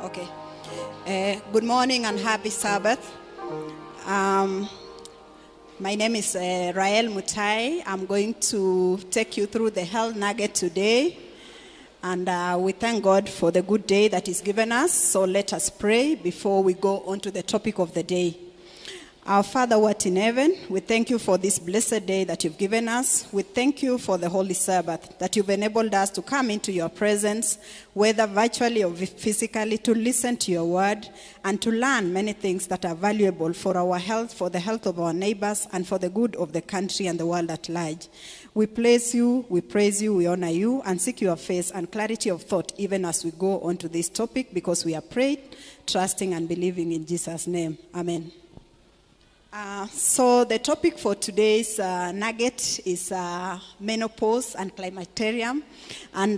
Okay. Good morning and happy Sabbath. My name is Rael Mutai. I'm going to take you through the health nugget today. And we thank God for the good day that He's given us. So let us pray before we go on to the topic of the day. Our Father, who art in heaven, we thank you for this blessed day that you've given us. We thank you for the Holy Sabbath, that you've enabled us to come into your presence, whether virtually or physically, to listen to your word and to learn many things that are valuable for our health, for the health of our neighbors, and for the good of the country and the world at large. We praise you, we honor you, and seek your face and clarity of thought even as we go on to this topic, because we are prayed, trusting and believing in Jesus' name. Amen. So the topic for today's nugget is menopause and climacterium. And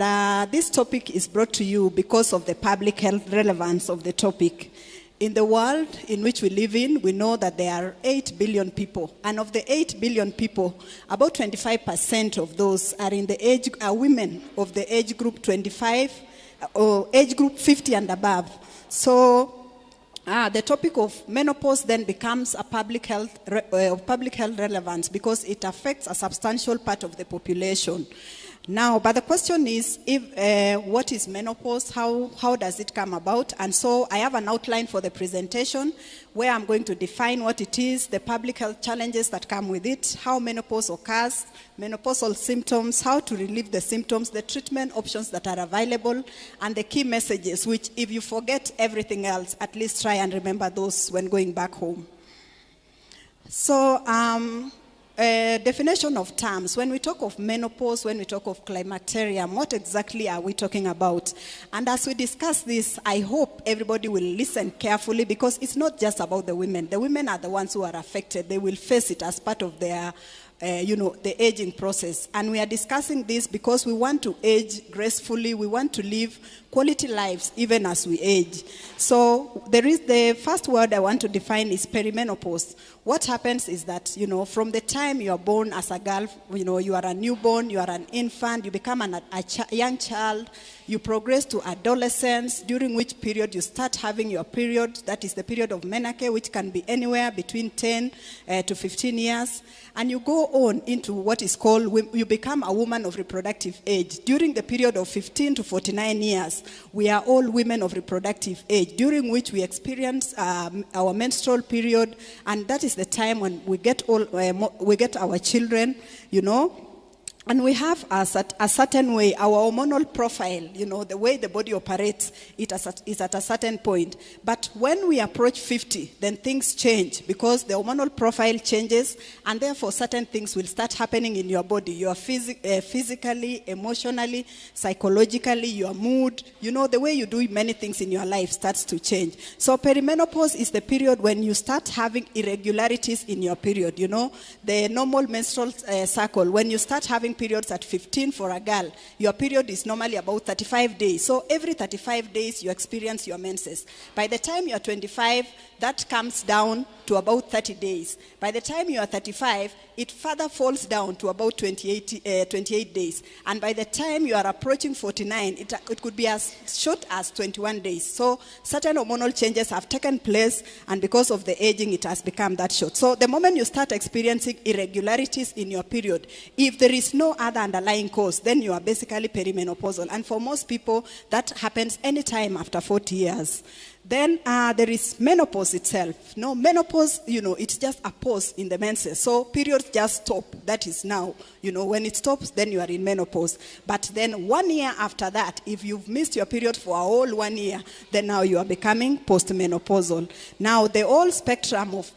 this topic is brought to you because of the public health relevance of the topic. In the world in which we live in, we know that there are 8 billion people. And of the 8 billion people, about 25% of those are in the age, are women of the age group 25 or age group 50 and above. So the topic of menopause then becomes a public health relevance because it affects a substantial part of the population. Now, but the question is, what is menopause? How does it come about? And so I have an outline for the presentation where I'm going to define what it is, the public health challenges that come with it, how menopause occurs, menopausal symptoms, how to relieve the symptoms, the treatment options that are available, and the key messages, which if you forget everything else, at least try and remember those when going back home. So, definition of terms. When we talk of menopause, when we talk of climacterium, what exactly are we talking about? And as we discuss this, I hope everybody will listen carefully, because it's not just about the women. The women are the ones who are affected. They will face it as part of their the aging process. And we are discussing this because we want to age gracefully. We want to live quality lives even as we age. So there is the first word I want to define is perimenopause. What happens is that, from the time you are born as a girl, you are a newborn, you are an infant, you become a young child, you progress to adolescence, during which period you start having your period. That is the period of menarche, which can be anywhere between 10 to 15 years. And you go on into what is called, you become a woman of reproductive age. During the period of 15 to 49 years, we are all women of reproductive age, during which we experience our menstrual period, and that is the time when we get our children, And we have a certain way, our hormonal profile, the way the body operates, is at a certain point. But when we approach 50, then things change, because the hormonal profile changes, and therefore certain things will start happening in your body. You are physically, emotionally, psychologically, your mood, the way you do many things in your life starts to change. So perimenopause is the period when you start having irregularities in your period, the normal menstrual cycle. When you start having periods at 15 for a girl, your period is normally about 35 days. So every 35 days you experience your menses. By the time you are 25, that comes down to about 30 days. By the time you are 35, it further falls down to about 28 days. And by the time you are approaching 49, it could be as short as 21 days. So certain hormonal changes have taken place, and because of the aging, it has become that short. So the moment you start experiencing irregularities in your period, if there is no other underlying cause, then you are basically perimenopausal. And for most people, that happens anytime after 40 years. Then there is menopause itself. No, menopause, it's just a pause in the menses. So periods just stop. That is now, when it stops, then you are in menopause. But then 1 year after that, if you've missed your period for a whole 1 year, then now you are becoming postmenopausal. Now, the whole spectrum of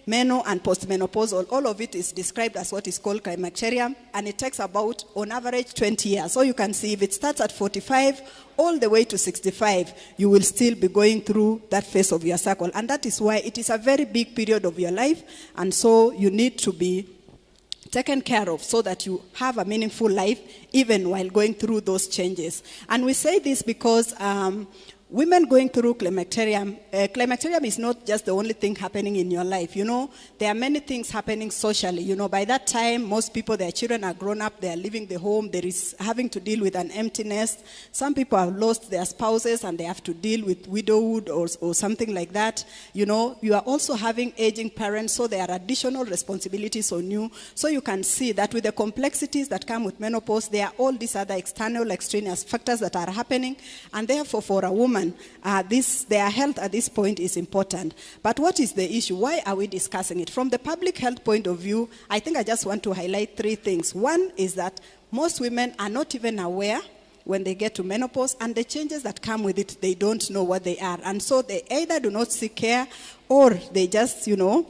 meno, and postmenopausal, all of it is described as what is called climacterium, and it takes about, on average, 20 years. So you can see if it starts at 45, all the way to 65, you will still be going through that phase of your cycle. And that is why it is a very big period of your life, and so you need to be taken care of so that you have a meaningful life even while going through those changes. And we say this because women going through climacterium, climacterium is not just the only thing happening in your life. You know, there are many things happening socially. You know, by that time, most people, their children are grown up, they are leaving the home, there is having to deal with an empty nest. Some people have lost their spouses and they have to deal with widowhood or something like that. You know, you are also having aging parents, so there are additional responsibilities on you. So you can see that with the complexities that come with menopause, there are all these other external, extraneous factors that are happening, and therefore for a woman, their health at this point is important. But what is the issue? Why are we discussing it? From the public health point of view, I think I just want to highlight three things. One is that most women are not even aware when they get to menopause, and the changes that come with it, they don't know what they are. And so they either do not seek care, or they just, you know,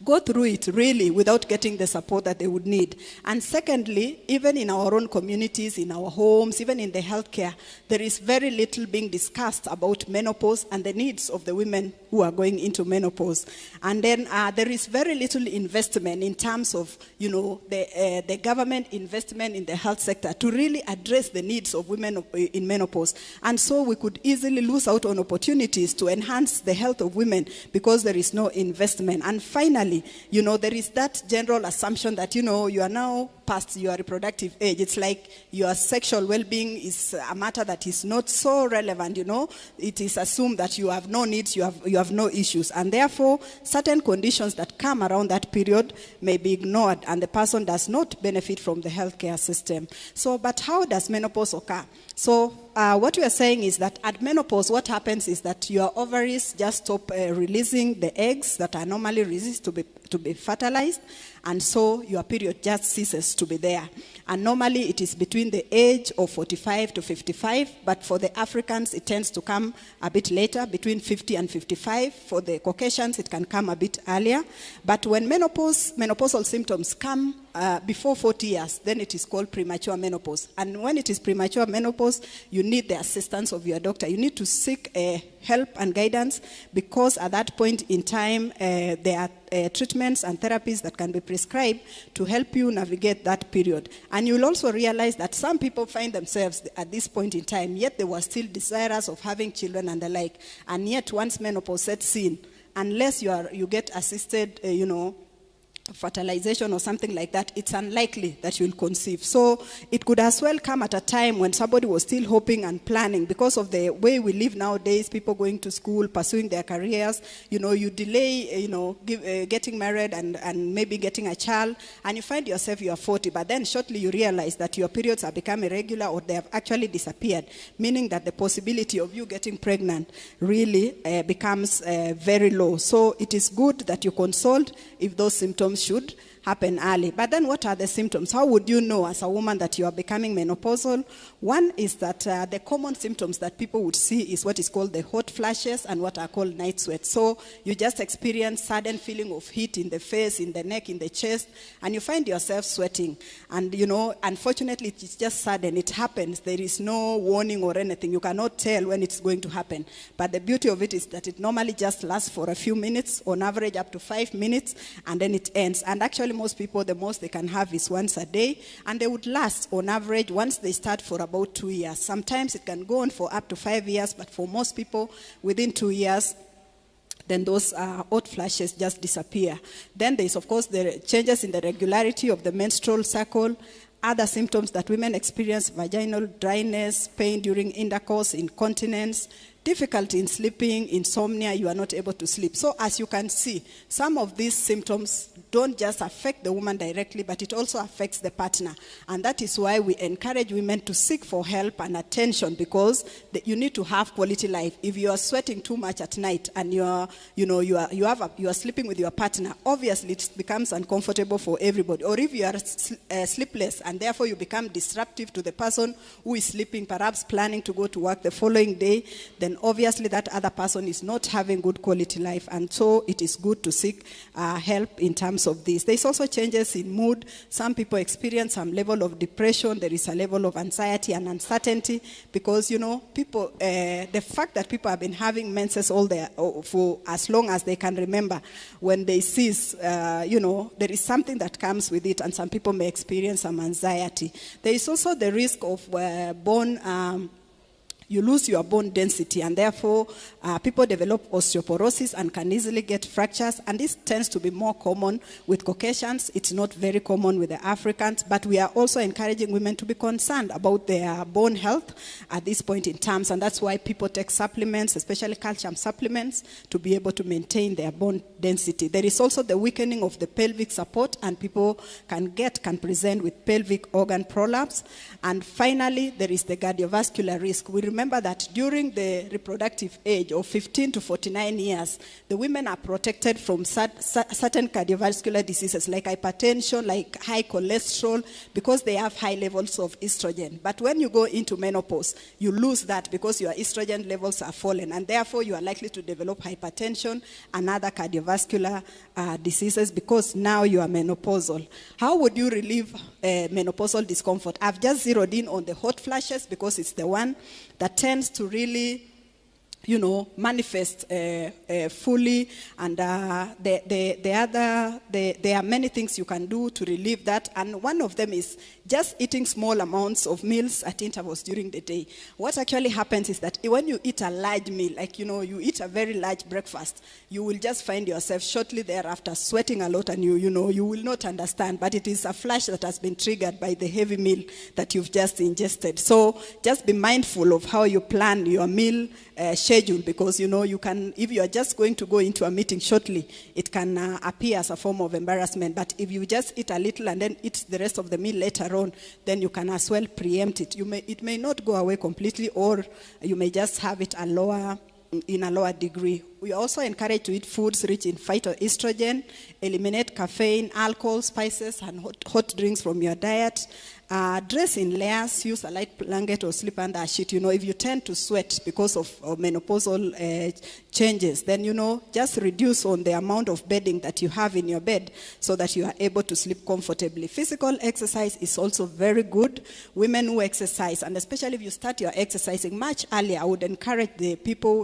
go through it really without getting the support that they would need. And secondly, even in our own communities, in our homes, even in the healthcare, there is very little being discussed about menopause and the needs of the women who are going into menopause. And then there is very little investment in terms of, you know, the government investment in the health sector to really address the needs of women in menopause. And so we could easily lose out on opportunities to enhance the health of women because there is no investment. And finally, you know, there is that general assumption that, you know, you are now past your reproductive age. It's like your sexual well-being is a matter that is not so relevant, you know. It is assumed that you have no needs, you have no issues. And therefore, certain conditions that come around that period may be ignored, and the person does not benefit from the healthcare system. So, but how does menopause occur? So, what we are saying is that at menopause, what happens is that your ovaries just stop releasing the eggs that are normally released to be fertilized, and so your period just ceases to be there. And normally it is between the age of 45 to 55, but for the Africans it tends to come a bit later, between 50 and 55. For the Caucasians it can come a bit earlier. But when menopausal symptoms come before 40 years, then it is called premature menopause. And when it is premature menopause, you need the assistance of your doctor. You need to seek help and guidance, because at that point in time, there are treatments and therapies that can be prescribed to help you navigate that period. And you'll also realize that some people find themselves at this point in time, yet they were still desirous of having children and the like. And yet once menopause sets in, unless you get assisted, you know, fertilization or something like that, it's unlikely that you'll conceive. So it could as well come at a time when somebody was still hoping and planning. Because of the way we live nowadays, people going to school, pursuing their careers, you know, you delay, you know, getting married and maybe getting a child, and you find yourself you are 40, but then shortly you realize that your periods have become irregular, or they have actually disappeared, meaning that the possibility of you getting pregnant really becomes very low. So it is good that you consult if those symptoms should happen early. But then what are the symptoms? How would you know as a woman that you are becoming menopausal? One is that the common symptoms that people would see is what is called the hot flashes and what are called night sweats. So you just experience sudden feeling of heat in the face, in the neck, in the chest, and you find yourself sweating. And, you know, unfortunately, it's just sudden. It happens. There is no warning or anything. You cannot tell when it's going to happen. But the beauty of it is that it normally just lasts for a few minutes, on average up to 5 minutes, and then it ends. And actually, most people, the most they can have is once a day, and they would last on average, once they start, for about 2 years. Sometimes it can go on for up to 5 years, but for most people, within 2 years, then those hot flashes just disappear. Then there's, of course, the changes in the regularity of the menstrual cycle. Other symptoms that women experience: vaginal dryness, pain during intercourse, incontinence, difficulty in sleeping, insomnia, you are not able to sleep. So as you can see, some of these symptoms don't just affect the woman directly, but it also affects the partner. And that is why we encourage women to seek for help and attention, because you need to have quality life. If you are sweating too much at night and you are sleeping with your partner, obviously it becomes uncomfortable for everybody. Or if you are sleepless and therefore you become disruptive to the person who is sleeping, perhaps planning to go to work the following day, then obviously that other person is not having good quality life. And so it is good to seek help in terms of this. There's also changes in mood. Some people experience some level of depression. There is a level of anxiety and uncertainty, because, you know, people, the fact that people have been having menses for as long as they can remember, when they cease, you know, there is something that comes with it, and some people may experience some anxiety. There is also the risk of bone you lose your bone density, and therefore people develop osteoporosis and can easily get fractures, and this tends to be more common with Caucasians. It's not very common with the Africans, but we are also encouraging women to be concerned about their bone health at this point in time, and that's why people take supplements, especially calcium supplements, to be able to maintain their bone density. There is also the weakening of the pelvic support, and people can present with pelvic organ prolapse. And finally, there is the cardiovascular risk. We remember that during the reproductive age of 15 to 49 years, the women are protected from certain cardiovascular diseases like hypertension, like high cholesterol, because they have high levels of estrogen. But when you go into menopause, you lose that because your estrogen levels are fallen, and therefore you are likely to develop hypertension and other cardiovascular diseases because now you are menopausal. How would you relieve menopausal discomfort? I've just zeroed in on the hot flashes because it's the one that tends to really, manifest fully, and there are many things you can do to relieve that, and one of them is just eating small amounts of meals at intervals during the day. What actually happens is that when you eat a large meal, like you eat a very large breakfast, you will just find yourself shortly thereafter sweating a lot, and you will not understand, but it is a flash that has been triggered by the heavy meal that you've just ingested. So just be mindful of how you plan your meal schedule, because you can, if you are just going to go into a meeting shortly, it can appear as a form of embarrassment. But if you just eat a little and then eat the rest of the meal later on, then you can as well preempt it. It may not go away completely, or you may just have it in a lower degree. We also encourage to eat foods rich in phytoestrogen, eliminate caffeine, alcohol, spices, and hot drinks from your diet. Dress in layers, use a light blanket or sleep under a sheet. If you tend to sweat because of menopausal changes, then, just reduce on the amount of bedding that you have in your bed so that you are able to sleep comfortably. Physical exercise is also very good. Women who exercise, and especially if you start your exercising much earlier, I would encourage the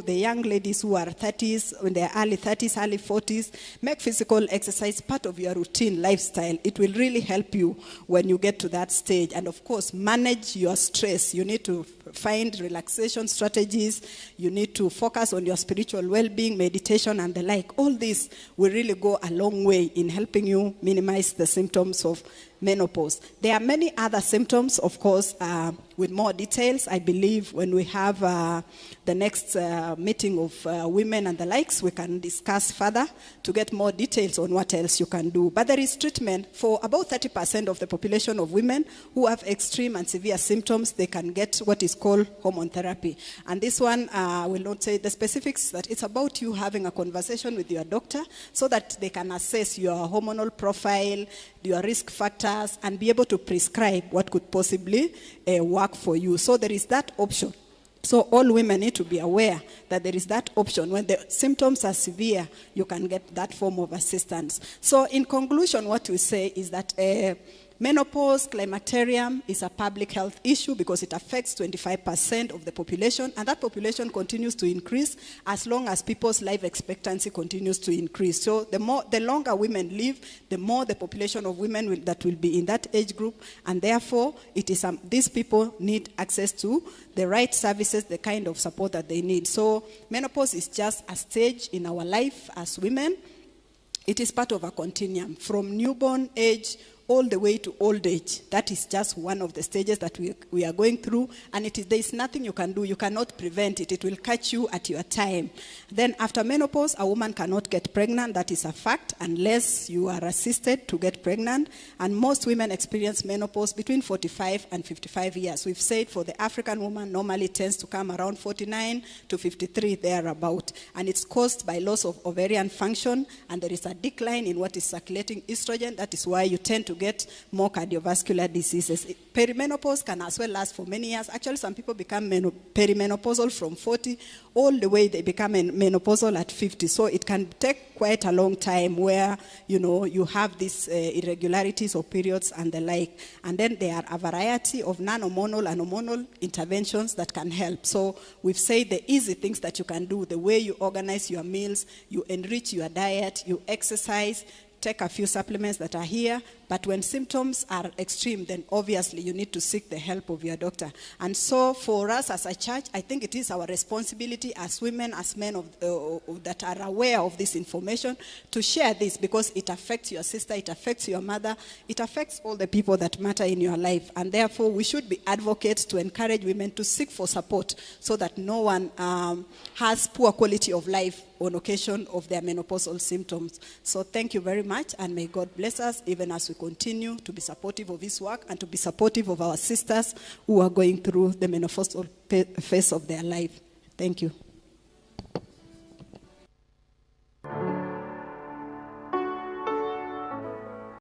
young ladies who are 30s, in their early 30s, early 40s, make physical exercise part of your routine lifestyle. It will really help you when you get to that stage. And of course, manage your stress. You need to find relaxation strategies. You need to focus on your spiritual well-being, meditation, and the like. All this will really go a long way in helping you minimize the symptoms of menopause. There are many other symptoms, of course, with more details. I believe when we have the next meeting of women and the likes, we can discuss further to get more details on what else you can do. But there is treatment for about 30% of the population of women who have extreme and severe symptoms. They can get what is called hormone therapy. And this one, I will not say the specifics, that it's about you having a conversation with your doctor so that they can assess your hormonal profile, your risk factors, and be able to prescribe what could possibly work for you. So there is that option. So all women need to be aware that there is that option. When the symptoms are severe, you can get that form of assistance. So in conclusion, what we say is that menopause, climacterium is a public health issue because it affects 25% of the population, and that population continues to increase as long as people's life expectancy continues to increase. So the longer women live, the more the population of women that will be in that age group, and therefore it is these people need access to the right services, the kind of support that they need. So menopause is just a stage in our life as women. It is part of a continuum from newborn age all the way to old age. That is just one of the stages that we are going through, and there is nothing you can do. You cannot prevent it. It will catch you at your time. Then after menopause, a woman cannot get pregnant. That is a fact, unless you are assisted to get pregnant. And most women experience menopause between 45 and 55 years. We've said for the African woman, normally tends to come around 49 to 53, thereabout. And it's caused by loss of ovarian function, and there is a decline in what is circulating estrogen. That is why you tend to get more cardiovascular diseases. Perimenopause can as well last for many years. Actually, some people become perimenopausal from 40 all the way they become menopausal at 50. So it can take quite a long time where, you have these irregularities of periods and the like. And then there are a variety of non-hormonal and hormonal interventions that can help. So we've said the easy things that you can do, the way you organize your meals, you enrich your diet, you exercise, take a few supplements that are here, But when symptoms are extreme, then obviously you need to seek the help of your doctor. And so for us as a church, I think it is our responsibility as women, as men that are aware of this information, to share this, because it affects your sister, it affects your mother, it affects all the people that matter in your life. And therefore, we should be advocates to encourage women to seek for support so that no one has poor quality of life on occasion of their menopausal symptoms. So thank you very much, and may God bless us even as we continue to be supportive of His work and to be supportive of our sisters who are going through the menopausal phase of their life. Thank you.